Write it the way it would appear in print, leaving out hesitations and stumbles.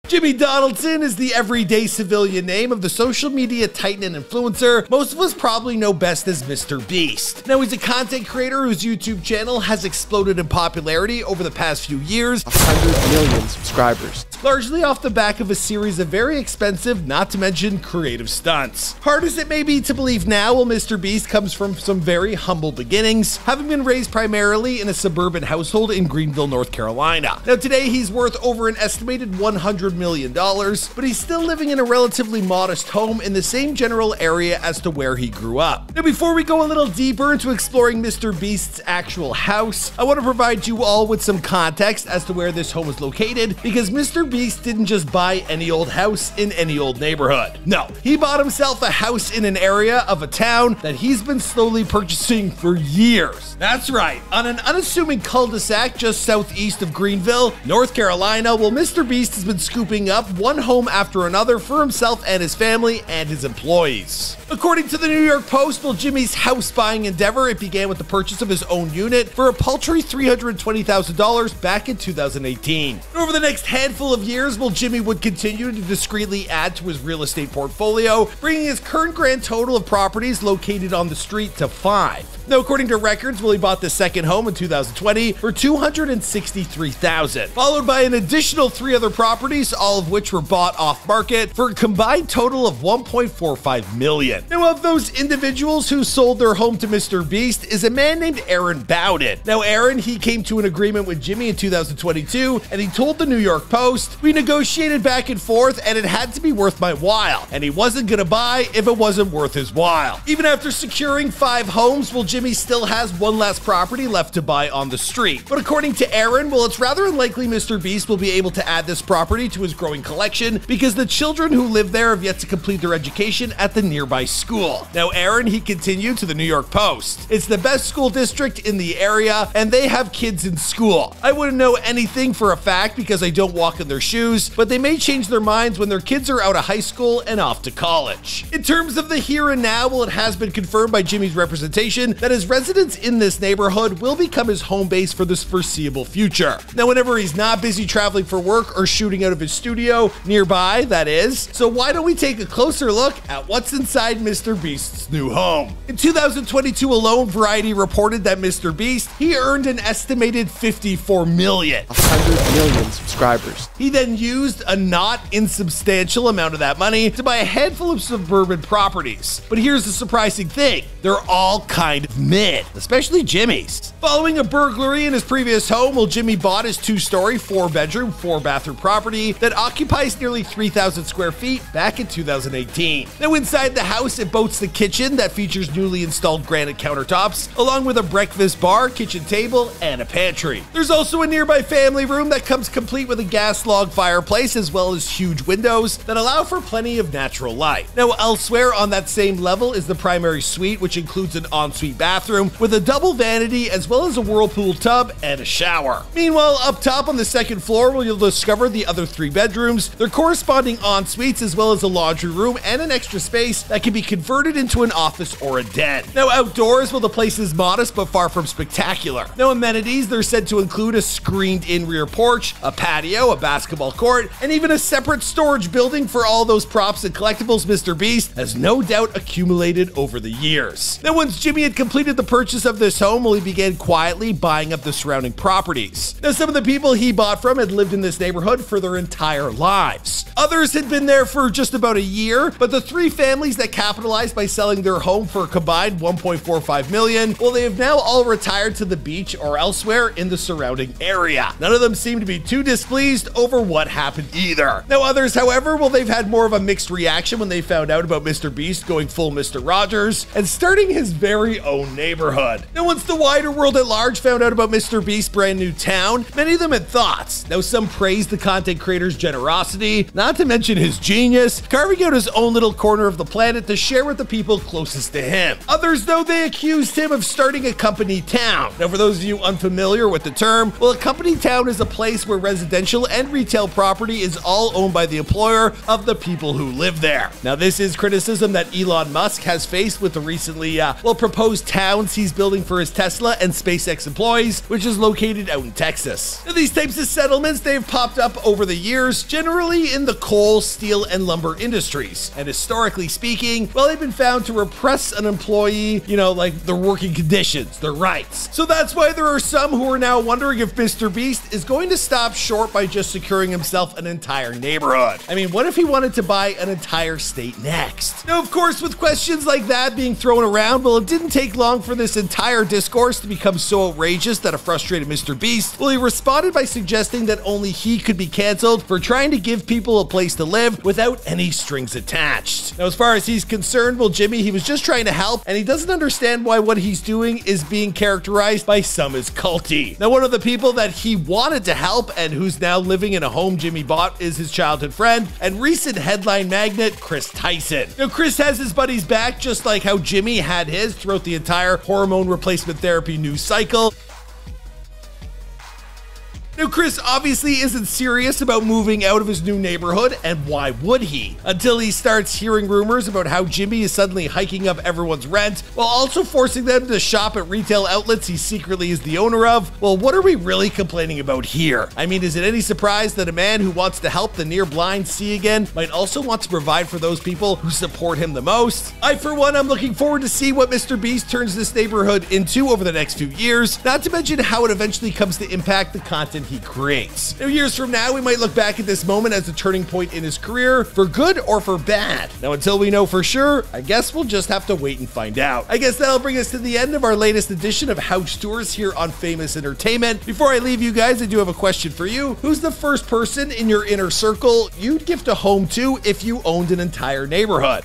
Jimmy Donaldson is the everyday civilian name of the social media titan and influencer most of us probably know best as MrBeast. Now, he's a content creator whose YouTube channel has exploded in popularity over the past few years, 100 million subscribers, largely off the back of a series of very expensive, not to mention creative stunts. Hard as it may be to believe now, well, MrBeast comes from some very humble beginnings, having been raised primarily in a suburban household in Greenville, North Carolina. Now, today he's worth over an estimated $100 million, but he's still living in a relatively modest home in the same general area as to where he grew up. Now, before we go a little deeper into exploring MrBeast's actual house, I want to provide you all with some context as to where this home is located, because MrBeast didn't just buy any old house in any old neighborhood. No, he bought himself a house in an area of a town that he's been slowly purchasing for years. That's right, on an unassuming cul-de-sac just southeast of Greenville, North Carolina, well, MrBeast has been scooping up one home after another for himself and his family and his employees. According to the New York Post, well, Jimmy's house buying endeavor, it began with the purchase of his own unit for a paltry $320,000 back in 2018. Over the next handful of years, well, Jimmy would continue to discreetly add to his real estate portfolio, bringing his current grand total of properties located on the street to 5. Now, according to records, well, he bought the second home in 2020 for $263,000, followed by an additional 3 other properties, all of which were bought off market for a combined total of $1.45 million. Now, of those individuals who sold their home to MrBeast is a man named Aaron Bowden. Now, Aaron, he came to an agreement with Jimmy in 2022, and he told the New York Post, "We negotiated back and forth, and it had to be worth my while, and he wasn't gonna buy if it wasn't worth his while." Even after securing 5 homes, well, Jimmy still has one last property left to buy on the street. But according to Aaron, well, it's rather unlikely MrBeast will be able to add this property to his growing collection because the children who live there have yet to complete their education at the nearby school. Now, Aaron, he continued to the New York Post, "It's the best school district in the area, and they have kids in school. I wouldn't know anything for a fact because I don't walk in their shoes, but they may change their minds when their kids are out of high school and off to college." In terms of the here and now, well, it has been confirmed by Jimmy's representation that his residence in this neighborhood will become his home base for this foreseeable future. Now, whenever he's not busy traveling for work or shooting out of his studio, nearby, that is. So why don't we take a closer look at what's inside MrBeast's new home? In 2022 alone, Variety reported that MrBeast, he earned an estimated $54 million. 100 million subscribers. He then used a not insubstantial amount of that money to buy a handful of suburban properties. But here's the surprising thing, they're all kind of mid, especially Jimmy's. Following a burglary in his previous home, well, Jimmy bought his 2-story, 4-bedroom, 4-bathroom property that occupies nearly 3,000 square feet back in 2018. Now, inside the house, it boasts a kitchen that features newly installed granite countertops, along with a breakfast bar, kitchen table, and a pantry. There's also a nearby family room that comes complete with a gas log fireplace, as well as huge windows that allow for plenty of natural light. Now, elsewhere on that same level is the primary suite, which includes an ensuite bathroom with a double vanity, as well as a whirlpool tub and a shower. Meanwhile, up top on the second floor, well, you'll discover the other 3 bedrooms, their corresponding en-suites, as well as a laundry room and an extra space that can be converted into an office or a den. Now, outdoors, well, the place is modest but far from spectacular. Now, amenities, they're said to include a screened-in rear porch, a patio, a basketball court, and even a separate storage building for all those props and collectibles MrBeast has no doubt accumulated over the years. Now, once Jimmy had completed the purchase of this home, well, he began quietly buying up the surrounding properties. Now, some of the people he bought from had lived in this neighborhood for their entire lives. Others had been there for just about a year, but the 3 families that capitalized by selling their home for a combined $1.45 million, well, they have now all retired to the beach or elsewhere in the surrounding area. None of them seem to be too displeased over what happened either. Now, others, however, well, they've had more of a mixed reaction when they found out about MrBeast going full Mr. Rogers and starting his very own neighborhood. Now, once the wider world at large found out about MrBeast's brand new town, many of them had thoughts. Now, some praised the content creator's generosity, not to mention his genius, carving out his own little corner of the planet to share with the people closest to him. Others, though, they accused him of starting a company town. Now, for those of you unfamiliar with the term, well, a company town is a place where residential and retail property is all owned by the employer of the people who live there. Now, this is criticism that Elon Musk has faced with the recently, proposed towns he's building for his Tesla and SpaceX employees, which is located out in Texas. Now, these types of settlements, they've popped up over the years, years, generally in the coal, steel, and lumber industries. And historically speaking, well, they've been found to repress an employee, like their working conditions, their rights. So that's why there are some who are now wondering if MrBeast is going to stop short by just securing himself an entire neighborhood. I mean, what if he wanted to buy an entire state next? Now, of course, with questions like that being thrown around, well, it didn't take long for this entire discourse to become so outrageous that a frustrated MrBeast, well, he responded by suggesting that only he could be cancelled for trying to give people a place to live without any strings attached. Now, as far as he's concerned, well, Jimmy, he was just trying to help, and he doesn't understand why what he's doing is being characterized by some as culty. Now, one of the people that he wanted to help and who's now living in a home Jimmy bought is his childhood friend and recent headline magnate, Chris Tyson. Now, Chris has his buddies back just like how Jimmy had his throughout the entire hormone replacement therapy news cycle. Now, Chris obviously isn't serious about moving out of his new neighborhood, and why would he? Until he starts hearing rumors about how Jimmy is suddenly hiking up everyone's rent, while also forcing them to shop at retail outlets he secretly is the owner of. Well, what are we really complaining about here? I mean, is it any surprise that a man who wants to help the near blind see again might also want to provide for those people who support him the most? I, for one, am looking forward to see what MrBeast turns this neighborhood into over the next few years, not to mention how it eventually comes to impact the content he creates. Now, years from now, we might look back at this moment as a turning point in his career, for good or for bad. Now, until we know for sure, I guess we'll just have to wait and find out. I guess that'll bring us to the end of our latest edition of House Tours here on Famous Entertainment. Before I leave you guys, I do have a question for you. Who's the first person in your inner circle you'd gift a home to if you owned an entire neighborhood?